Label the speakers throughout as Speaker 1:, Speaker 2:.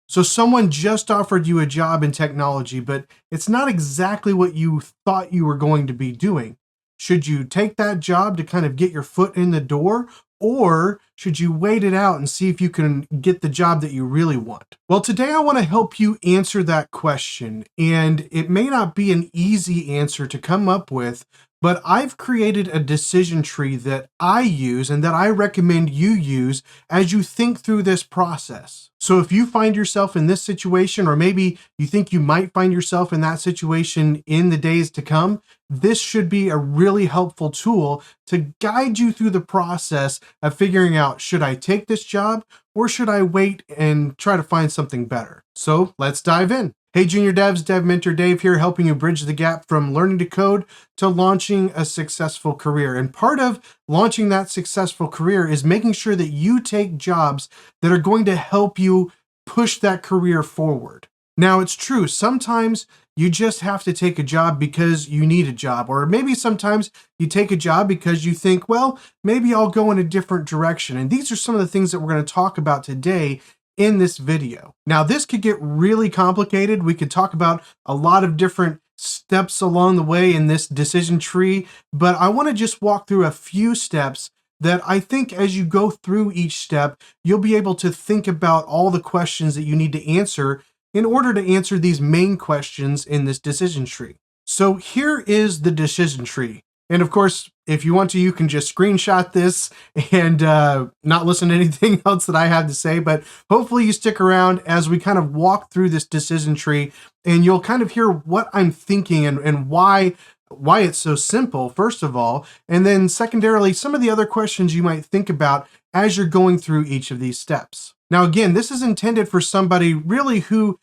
Speaker 1: So someone just offered you a job in technology, but it's not exactly what you thought you were going to be doing. Should you take that job to kind of get your foot in the door? Or should you wait it out and see if you can get the job that you really want? Well, today I want to help you answer that question. And it may not be an easy answer to come up with, but I've created a decision tree that I use and that I recommend you use as you think through this process. So if you find yourself in this situation, or maybe you think you might find yourself in that situation in the days to come, this should be a really helpful tool to guide you through the process of figuring out, should I take this job or should I wait and try to find something better? So let's dive in. Hey Junior Devs, Dev Mentor Dave here, helping you bridge the gap from learning to code to launching a successful career. And part of launching that successful career is making sure that you take jobs that are going to help you push that career forward. Now, it's true, sometimes you just have to take a job because you need a job, or maybe sometimes you take a job because you think, well, maybe I'll go in a different direction. And these are some of the things that we're going to talk about today in this video. Now, this could get really complicated. We could talk about a lot of different steps along the way in this decision tree, but I want to just walk through a few steps that I think as you go through each step, you'll be able to think about all the questions that you need to answer in order to answer these main questions in this decision tree. So here is the decision tree. And of course, if you want to, you can just screenshot this and not listen to anything else that I have to say, but hopefully you stick around as we kind of walk through this decision tree and you'll kind of hear what I'm thinking and why it's so simple, first of all, and then secondarily, some of the other questions you might think about as you're going through each of these steps. Now, again, this is intended for somebody really who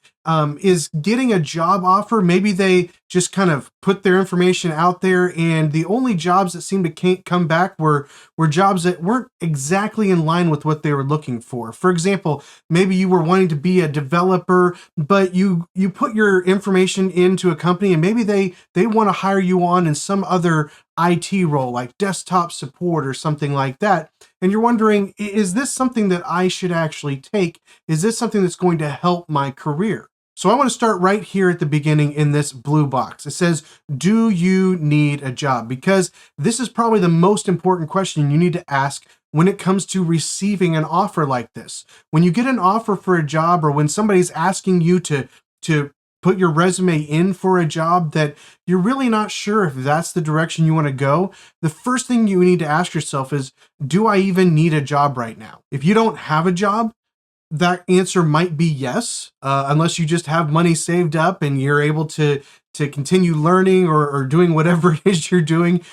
Speaker 1: is getting a job offer. Maybe they just kind of put their information out there and the only jobs that seemed to come back were jobs that weren't exactly in line with what they were looking for. For example, maybe you were wanting to be a developer, but you put your information into a company and maybe they want to hire you on in some other IT role like desktop support or something like that. And you're wondering, is this something that I should actually take? Is this something that's going to help my career? So I want to start right here at the beginning in this blue box. It says, do you need a job? Because this is probably the most important question you need to ask when it comes to receiving an offer like this. When you get an offer for a job, or when somebody's asking you to put your resume in for a job that you're really not sure if that's the direction you want to go, the first thing you need to ask yourself is, do I even need a job right now? If you don't have a job, that answer might be yes, unless you just have money saved up and you're able to continue learning or doing whatever it is you're doing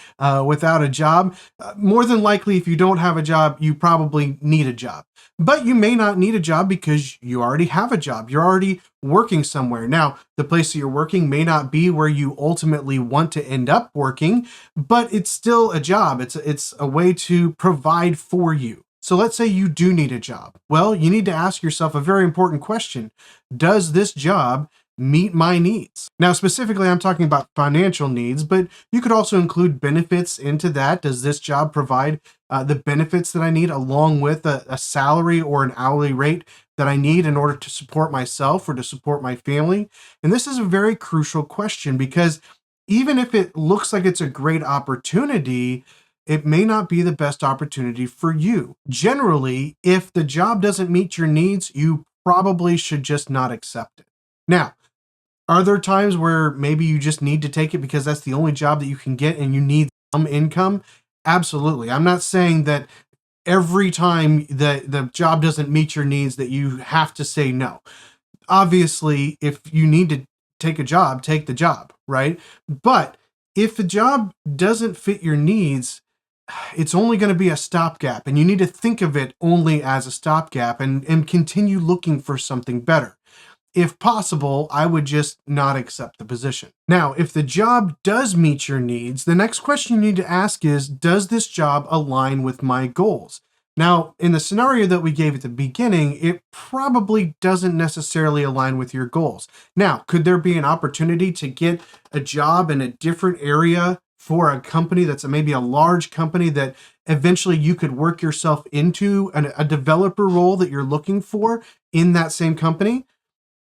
Speaker 1: without a job. More than likely, if you don't have a job, you probably need a job. But you may not need a job because you already have a job. You're already working somewhere. Now, the place that you're working may not be where you ultimately want to end up working, but it's still a job. It's a way to provide for you. So let's say you do need a job. Well, you need to ask yourself a very important question. Does this job meet my needs? Now, specifically, I'm talking about financial needs, but you could also include benefits into that. Does this job provide the benefits that I need along with a salary or an hourly rate that I need in order to support myself or to support my family? And this is a very crucial question because even if it looks like it's a great opportunity, it may not be the best opportunity for you. Generally, if the job doesn't meet your needs, you probably should just not accept it. Now, are there times where maybe you just need to take it because that's the only job that you can get and you need some income? Absolutely. I'm not saying that every time the job doesn't meet your needs that you have to say no. Obviously, if you need to take a job, take the job, right? But if the job doesn't fit your needs, it's only going to be a stopgap, and you need to think of it only as a stopgap and continue looking for something better. If possible, I would just not accept the position. Now, if the job does meet your needs, the next question you need to ask is, does this job align with my goals? Now, in the scenario that we gave at the beginning, it probably doesn't necessarily align with your goals. Now, could there be an opportunity to get a job in a different area for a company that's maybe a large company that eventually you could work yourself into a developer role that you're looking for in that same company?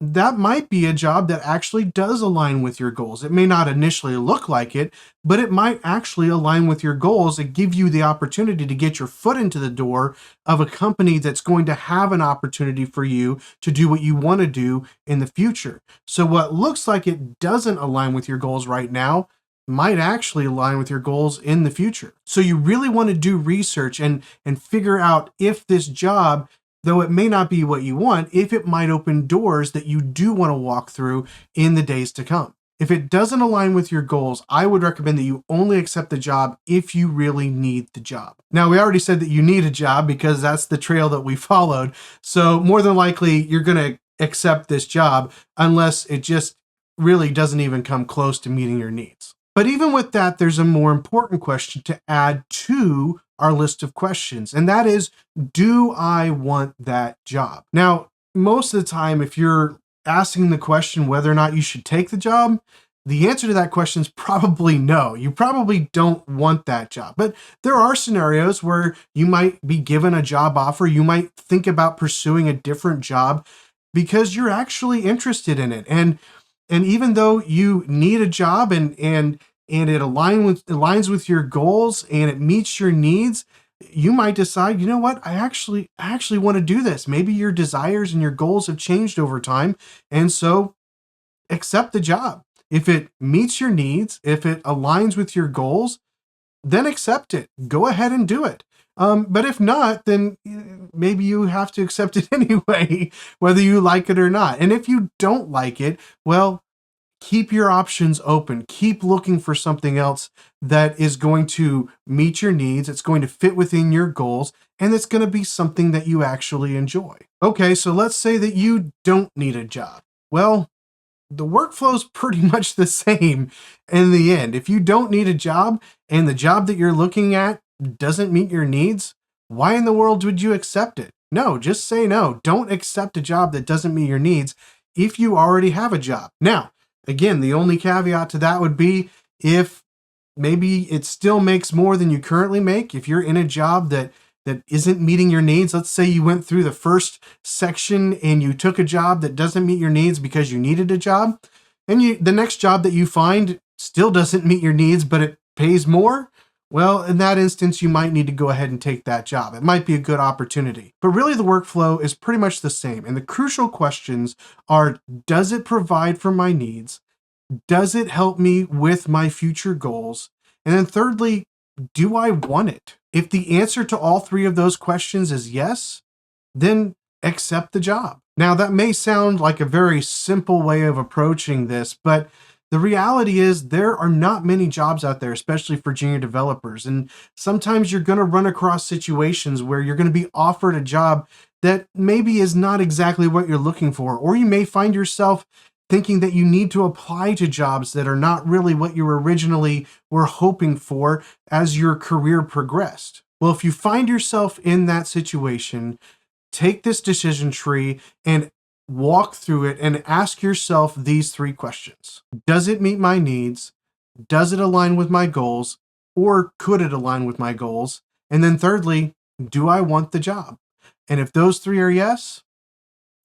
Speaker 1: that might be a job that actually does align with your goals. It may not initially look like it, but it might actually align with your goals and give you the opportunity to get your foot into the door of a company that's going to have an opportunity for you to do what you want to do in the future. So what looks like it doesn't align with your goals right now might actually align with your goals in the future. So you really want to do research and figure out if this job, though it may not be what you want, if it might open doors that you do want to walk through in the days to come. If it doesn't align with your goals, I would recommend that you only accept the job if you really need the job. Now, we already said that you need a job because that's the trail that we followed. So more than likely, you're going to accept this job unless it just really doesn't even come close to meeting your needs. But even with that, there's a more important question to add to our list of questions, and that is, do I want that job? Now, most of the time, if you're asking the question whether or not you should take the job, the answer to that question is probably no. You probably don't want that job. But there are scenarios where you might be given a job offer. You might think about pursuing a different job because you're actually interested in it. And even though you need a job and it aligns with your goals and it meets your needs, you might decide, you know what, I actually want to do this. Maybe your desires and your goals have changed over time. And so accept the job. If it meets your needs, if it aligns with your goals, then accept it. Go ahead and do it. But if not, then maybe you have to accept it anyway, whether you like it or not. And if you don't like it, well, keep your options open. Keep looking for something else that is going to meet your needs. It's going to fit within your goals, and it's going to be something that you actually enjoy. Okay, so let's say that you don't need a job. Well, the workflow is pretty much the same in the end. If you don't need a job and the job that you're looking at doesn't meet your needs, why in the world would you accept it? No, just say no. Don't accept a job that doesn't meet your needs if you already have a job. Now, again, the only caveat to that would be if maybe it still makes more than you currently make. If you're in a job that isn't meeting your needs, let's say you went through the first section and you took a job that doesn't meet your needs because you needed a job, and the next job that you find still doesn't meet your needs, but it pays more, well, in that instance, you might need to go ahead and take that job. It might be a good opportunity. But really, the workflow is pretty much the same. And the crucial questions are, does it provide for my needs? Does it help me with my future goals? And then thirdly, do I want it? If the answer to all three of those questions is yes, then accept the job. Now, that may sound like a very simple way of approaching this, but the reality is there are not many jobs out there, especially for junior developers. And sometimes you're going to run across situations where you're going to be offered a job that maybe is not exactly what you're looking for, or you may find yourself thinking that you need to apply to jobs that are not really what you originally were hoping for as your career progressed. Well, if you find yourself in that situation, take this decision tree and walk through it and ask yourself these three questions. Does it meet my needs? Does it align with my goals? Or could it align with my goals? And then thirdly, do I want the job? And if those three are yes,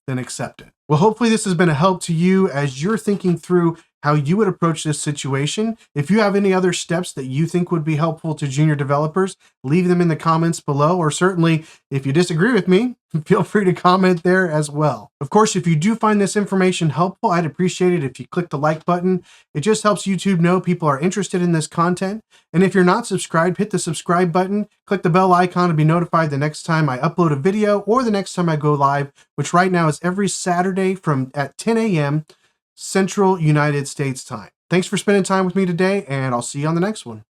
Speaker 1: then accept it. Well, hopefully this has been a help to you as you're thinking through how you would approach this situation. If you have any other steps that you think would be helpful to junior developers, leave them in the comments below, or certainly if you disagree with me, feel free to comment there as well. Of course, if you do find this information helpful, I'd appreciate it if you click the like button. It just helps YouTube know people are interested in this content. And if you're not subscribed, hit the subscribe button, click the bell icon to be notified the next time I upload a video or the next time I go live, which right now is every Saturday at 10 a.m. Central United States time. Thanks for spending time with me today, and I'll see you on the next one.